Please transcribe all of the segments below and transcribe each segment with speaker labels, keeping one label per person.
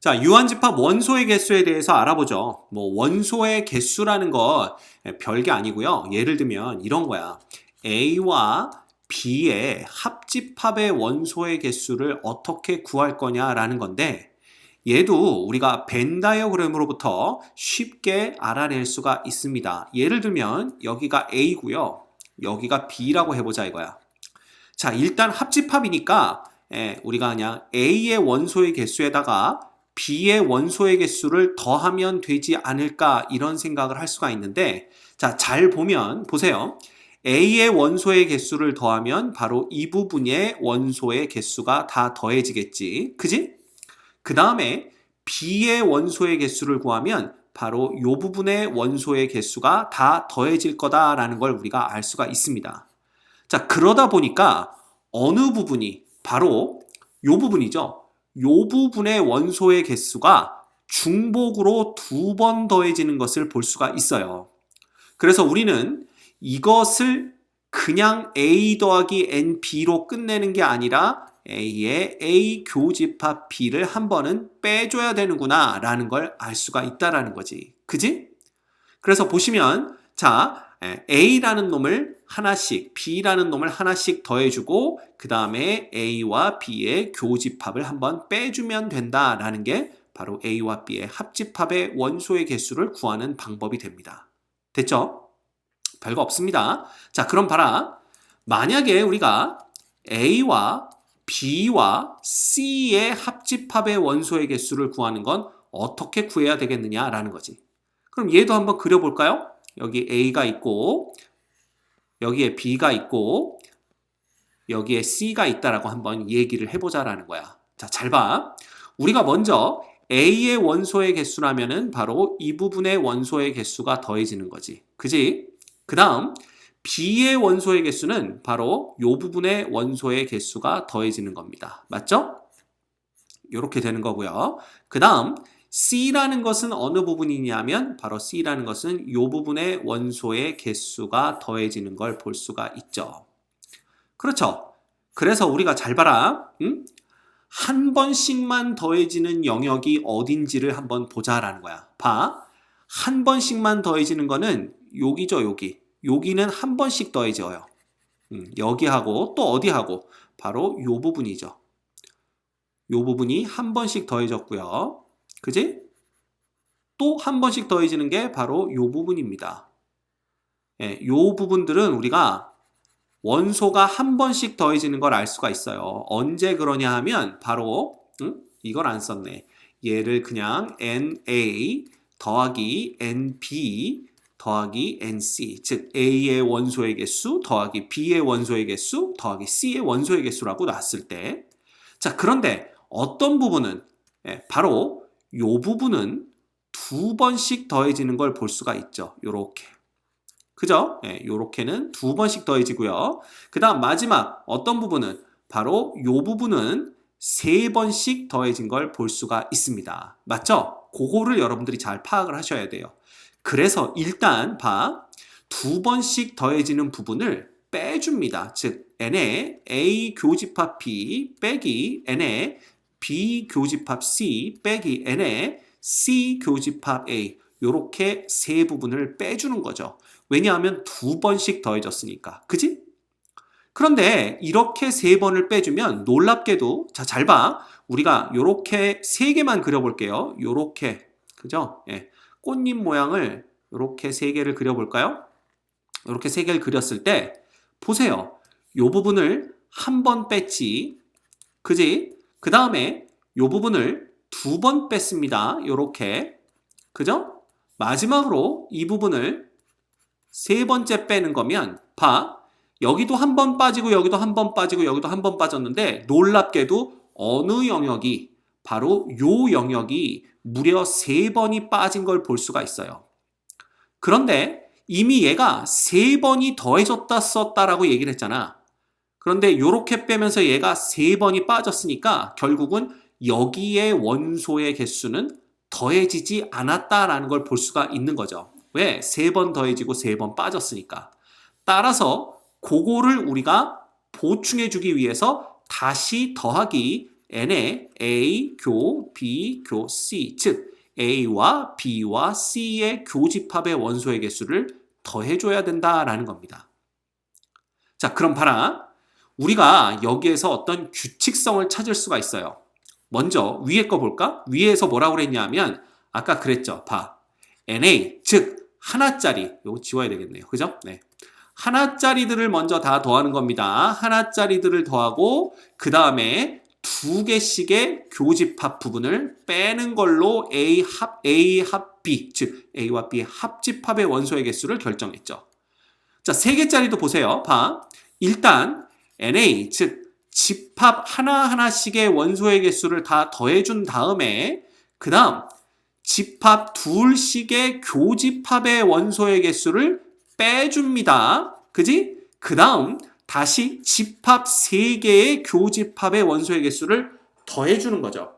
Speaker 1: 자, 유한집합 원소의 개수에 대해서 알아보죠. 뭐 원소의 개수라는 거 별게 아니고요. 예를 들면 이런 거야. A와 B의 합집합의 원소의 개수를 어떻게 구할 거냐라는 건데 얘도 우리가 벤 다이어그램으로부터 쉽게 알아낼 수가 있습니다. 예를 들면 여기가 A고요. 여기가 B라고 해보자 이거야. 자, 일단 합집합이니까 우리가 그냥 A의 원소의 개수에다가 B의 원소의 개수를 더하면 되지 않을까 이런 생각을 할 수가 있는데 자, 잘 보면 보세요. A의 원소의 개수를 더하면 바로 이 부분의 원소의 개수가 다 더해지겠지. 그지? 그 다음에 B의 원소의 개수를 구하면 바로 이 부분의 원소의 개수가 다 더해질 거다라는 걸 우리가 알 수가 있습니다. 자, 그러다 보니까 어느 부분이 바로 이 부분이죠. 이 부분의 원소의 개수가 중복으로 2번 더해지는 것을 볼 수가 있어요. 그래서 우리는 이것을 그냥 A 더하기 NB로 끝내는 게 아니라 A의 A 교집합 B를 한 번은 빼줘야 되는구나 라는 걸 알 수가 있다라는 거지. 그지? 그래서 보시면 자, A라는 놈을 하나씩, B라는 놈을 하나씩 더해주고 그 다음에 A와 B의 교집합을 한번 빼주면 된다라는 게 바로 A와 B의 합집합의 원소의 개수를 구하는 방법이 됩니다. 됐죠? 별거 없습니다. 자, 그럼 봐라. 만약에 우리가 A와 B와 C의 합집합의 원소의 개수를 구하는 건 어떻게 구해야 되겠느냐라는 거지. 그럼 얘도 한번 그려볼까요? 여기 A가 있고 여기에 B가 있고 여기에 C가 있다라고 한번 얘기를 해보자라는 거야. 자, 잘 봐. 우리가 먼저 A의 원소의 개수라면은 바로 이 부분의 원소의 개수가 더해지는 거지. 그지? 그 다음 B의 원소의 개수는 바로 이 부분의 원소의 개수가 더해지는 겁니다. 맞죠? 이렇게 되는 거고요. 그 다음 C라는 것은 어느 부분이냐면 바로 C라는 것은 이 부분의 원소의 개수가 더해지는 걸 볼 수가 있죠. 그렇죠? 그래서 우리가 잘 봐라. 한 번씩만 더해지는 영역이 어딘지를 한번 보자라는 거야. 봐. 한 번씩만 더해지는 거는 여기죠, 여기. 여기는 한 번씩 더해져요. 여기하고 또 어디하고? 바로 이 부분이죠. 이 부분이 한 번씩 더해졌고요. 그지? 또 한 번씩 더해지는 게 바로 이 부분입니다. 이 부분들은 우리가 원소가 한 번씩 더해지는 걸 알 수가 있어요. 언제 그러냐 하면 바로 이걸 안 썼네. 얘를 그냥 NA 더하기 NB 더하기 NC 즉 A의 원소의 개수 더하기 B의 원소의 개수 더하기 C의 원소의 개수라고 놨을 때 자, 그런데 어떤 부분은 바로 이 부분은 2번씩 더해지는 걸 볼 수가 있죠. 요렇게. 그죠? 요렇게는 2번씩 더해지고요. 그 다음 마지막 어떤 부분은 바로 이 부분은 3번씩 더해진 걸 볼 수가 있습니다. 맞죠? 그거를 여러분들이 잘 파악을 하셔야 돼요. 그래서 일단 봐. 2번씩 더해지는 부분을 빼줍니다. 즉 n의 A 교집합 B 빼기 n의 B 교집합 C 빼기 n의 C 교집합 A 요렇게 세 부분을 빼주는 거죠. 왜냐하면 2번씩 더해졌으니까. 그지? 그런데 이렇게 3번을 빼주면 놀랍게도 자, 잘 봐. 우리가 요렇게 3개만 그려볼게요. 요렇게. 그죠? 꽃잎 모양을 요렇게 3개를 그려볼까요? 요렇게 3개를 그렸을 때 보세요. 요 부분을 한 번 뺐지. 그지? 그 다음에 요 부분을 2번 뺐습니다. 요렇게. 그죠? 마지막으로 이 부분을 3번째 빼는 거면 봐. 여기도 한 번 빠지고 여기도 한 번 빠지고 여기도 한 번 빠졌는데 놀랍게도 어느 영역이 바로 요 영역이 무려 3번이 빠진 걸 볼 수가 있어요. 그런데 이미 얘가 3번이 더해졌다 썼다라고 얘기를 했잖아. 그런데 요렇게 빼면서 얘가 3번이 빠졌으니까 결국은 여기에 원소의 개수는 더해지지 않았다라는 걸 볼 수가 있는 거죠. 왜? 3번 더해지고 3번 빠졌으니까. 따라서 그거를 우리가 보충해 주기 위해서 다시 더하기 n에 A, 교, B, 교, C, 즉 A와 B와 C의 교집합의 원소의 개수를 더해줘야 된다라는 겁니다. 자, 그럼 봐라. 우리가 여기에서 어떤 규칙성을 찾을 수가 있어요. 먼저 위에 거 볼까? 위에서 뭐라고 그랬냐면 아까 그랬죠. 봐. NA, 즉 하나짜리. 이거 지워야 되겠네요. 그죠? 네. 하나짜리들을 먼저 다 더하는 겁니다. 하나짜리들을 더하고 그 다음에 두 개씩의 교집합 부분을 빼는 걸로 A 합 B, 즉 A와 B 합집합의 원소의 개수를 결정했죠. 자, 세 개짜리도 보세요. 봐. 일단 NA, 즉 집합 하나하나씩의 원소의 개수를 다 더해준 다음에 그 다음 집합 둘씩의 교집합의 원소의 개수를 빼줍니다. 그지? 그 다음 다시 집합 3개의 교집합의 원소의 개수를 더해주는 거죠.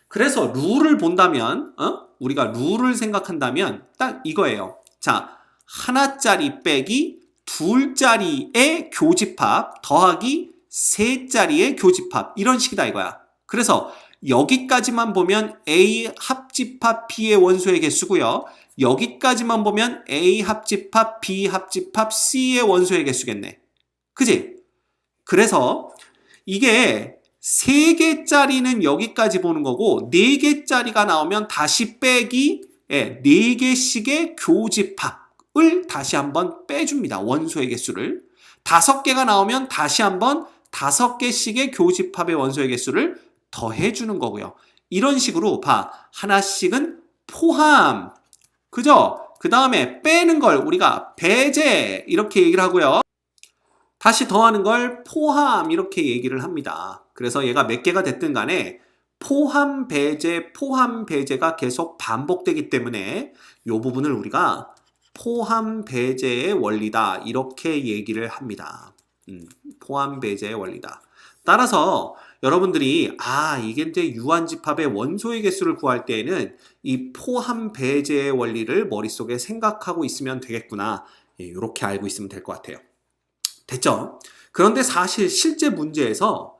Speaker 1: 그래서 룰을 본다면 우리가 룰을 생각한다면 딱 이거예요. 자, 하나짜리 빼기 둘짜리의 교집합 더하기 세짜리의 교집합 이런 식이다 이거야. 그래서 여기까지만 보면 A 합집합 B의 원소의 개수고요. 여기까지만 보면 A 합집합 B 합집합 C의 원소의 개수겠네. 그지? 그래서 이게 3개짜리는 여기까지 보는 거고 4개짜리가 나오면 다시 빼기 4개씩의 교집합을 다시 한번 빼줍니다. 원소의 개수를. 5개가 나오면 다시 한번 5개씩의 교집합의 원소의 개수를 더해주는 거고요. 이런 식으로 봐. 하나씩은 포함. 그죠? 그 다음에 빼는 걸 우리가 배제 이렇게 얘기를 하고요. 다시 더하는 걸 포함 이렇게 얘기를 합니다. 그래서 얘가 몇 개가 됐든 간에 포함 배제가 계속 반복되기 때문에 이 부분을 우리가 포함 배제의 원리다 이렇게 얘기를 합니다. 포함 배제의 원리다. 따라서 여러분들이 이게 이제 유한집합의 원소의 개수를 구할 때에는 이 포함 배제의 원리를 머릿속에 생각하고 있으면 되겠구나. 이렇게 알고 있으면 될 것 같아요. 됐죠? 그런데 사실 실제 문제에서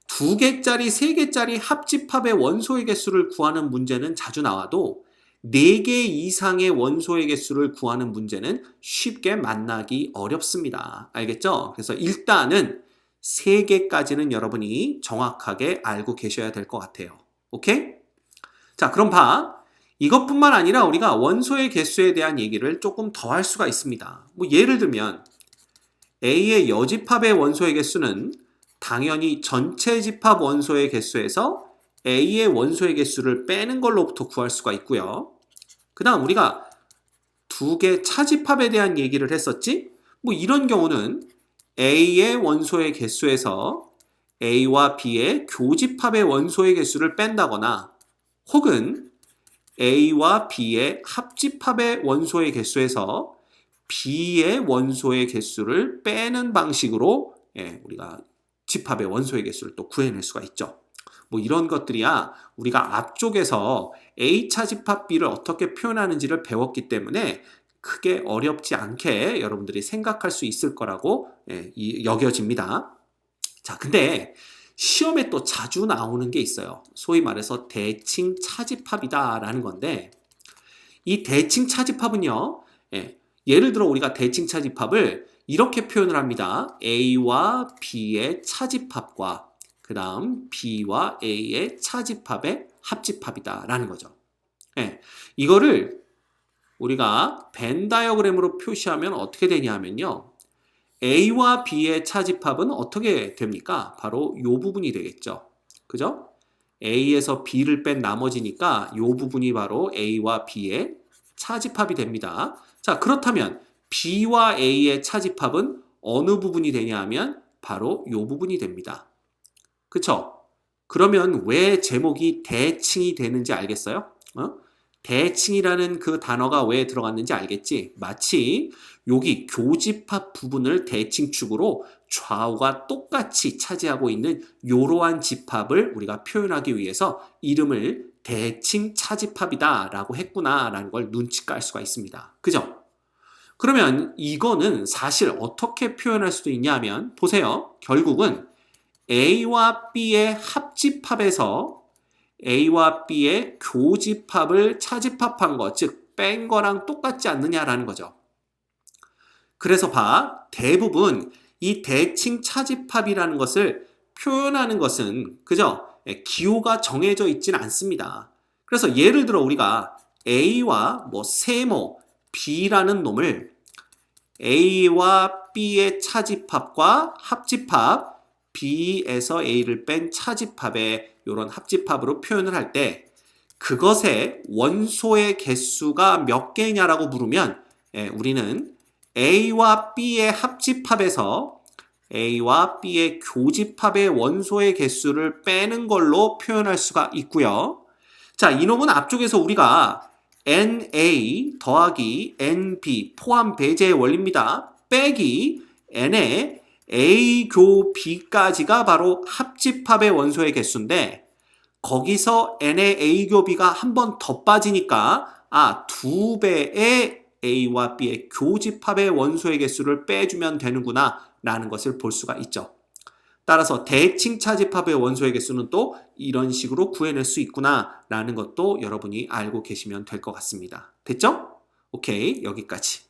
Speaker 1: 2개짜리, 3개짜리 합집합의 원소의 개수를 구하는 문제는 자주 나와도 4개 이상의 원소의 개수를 구하는 문제는 쉽게 만나기 어렵습니다. 알겠죠? 그래서 일단은 3개까지는 여러분이 정확하게 알고 계셔야 될 것 같아요. 오케이? 자, 그럼 봐. 이것뿐만 아니라 우리가 원소의 개수에 대한 얘기를 조금 더 할 수가 있습니다. 뭐 예를 들면 A의 여집합의 원소의 개수는 당연히 전체 집합 원소의 개수에서 A의 원소의 개수를 빼는 걸로부터 구할 수가 있고요. 그 다음 우리가 2개 차집합에 대한 얘기를 했었지? 뭐 이런 경우는 A의 원소의 개수에서 A와 B의 교집합의 원소의 개수를 뺀다거나 혹은 A와 B의 합집합의 원소의 개수에서 B의 원소의 개수를 빼는 방식으로 우리가 집합의 원소의 개수를 또 구해낼 수가 있죠. 뭐 이런 것들이야 우리가 앞쪽에서 A차 집합 B를 어떻게 표현하는지를 배웠기 때문에 크게 어렵지 않게 여러분들이 생각할 수 있을 거라고 여겨집니다. 자, 근데 시험에 또 자주 나오는 게 있어요. 소위 말해서 대칭 차집합이다라는 건데 이 대칭 차집합은요. 예를 들어 우리가 대칭 차집합을 이렇게 표현을 합니다. A와 B의 차집합과 그 다음 B와 A의 차집합의 합집합이다 라는 거죠. 이거를 우리가 벤 다이어그램으로 표시하면 어떻게 되냐 하면요. A와 B의 차집합은 어떻게 됩니까? 바로 이 부분이 되겠죠. 그죠? A에서 B를 뺀 나머지니까 이 부분이 바로 A와 B의 차집합이 됩니다. 자, 그렇다면 B와 A의 차집합은 어느 부분이 되냐 하면 바로 이 부분이 됩니다. 그쵸? 그러면 왜 제목이 대칭이 되는지 알겠어요? 대칭이라는 그 단어가 왜 들어갔는지 알겠지? 마치 여기 교집합 부분을 대칭축으로 좌우가 똑같이 차지하고 있는 이러한 집합을 우리가 표현하기 위해서 이름을 대칭 차집합이다 라고 했구나 라는 걸 눈치 깔 수가 있습니다. 그죠? 그러면 이거는 사실 어떻게 표현할 수도 있냐 하면 보세요. 결국은 A와 B의 합집합에서 A와 B의 교집합을 차집합한 것, 즉 뺀 거랑 똑같지 않느냐라는 거죠. 그래서 봐, 대부분 이 대칭 차집합이라는 것을 표현하는 것은 그죠? 기호가 정해져 있지는 않습니다. 그래서 예를 들어 우리가 A와 세모 B라는 놈을 A와 B의 차집합과 합집합, B에서 A를 뺀 차집합의 이런 합집합으로 표현을 할 때 그것의 원소의 개수가 몇 개냐라고 물으면 우리는 A와 B의 합집합에서 A와 B의 교집합의 원소의 개수를 빼는 걸로 표현할 수가 있고요. 자, 이놈은 앞쪽에서 우리가 NA 더하기 NB 포함 배제의 원리입니다. 빼기 N의 A 교 B까지가 바로 합집합의 원소의 개수인데 거기서 N의 A 교 B가 한 번 더 빠지니까 2배의 A와 B의 교집합의 원소의 개수를 빼주면 되는구나 라는 것을 볼 수가 있죠. 따라서 대칭 차집합의 원소의 개수는 또 이런 식으로 구해낼 수 있구나 라는 것도 여러분이 알고 계시면 될 것 같습니다. 됐죠? 오케이, 여기까지.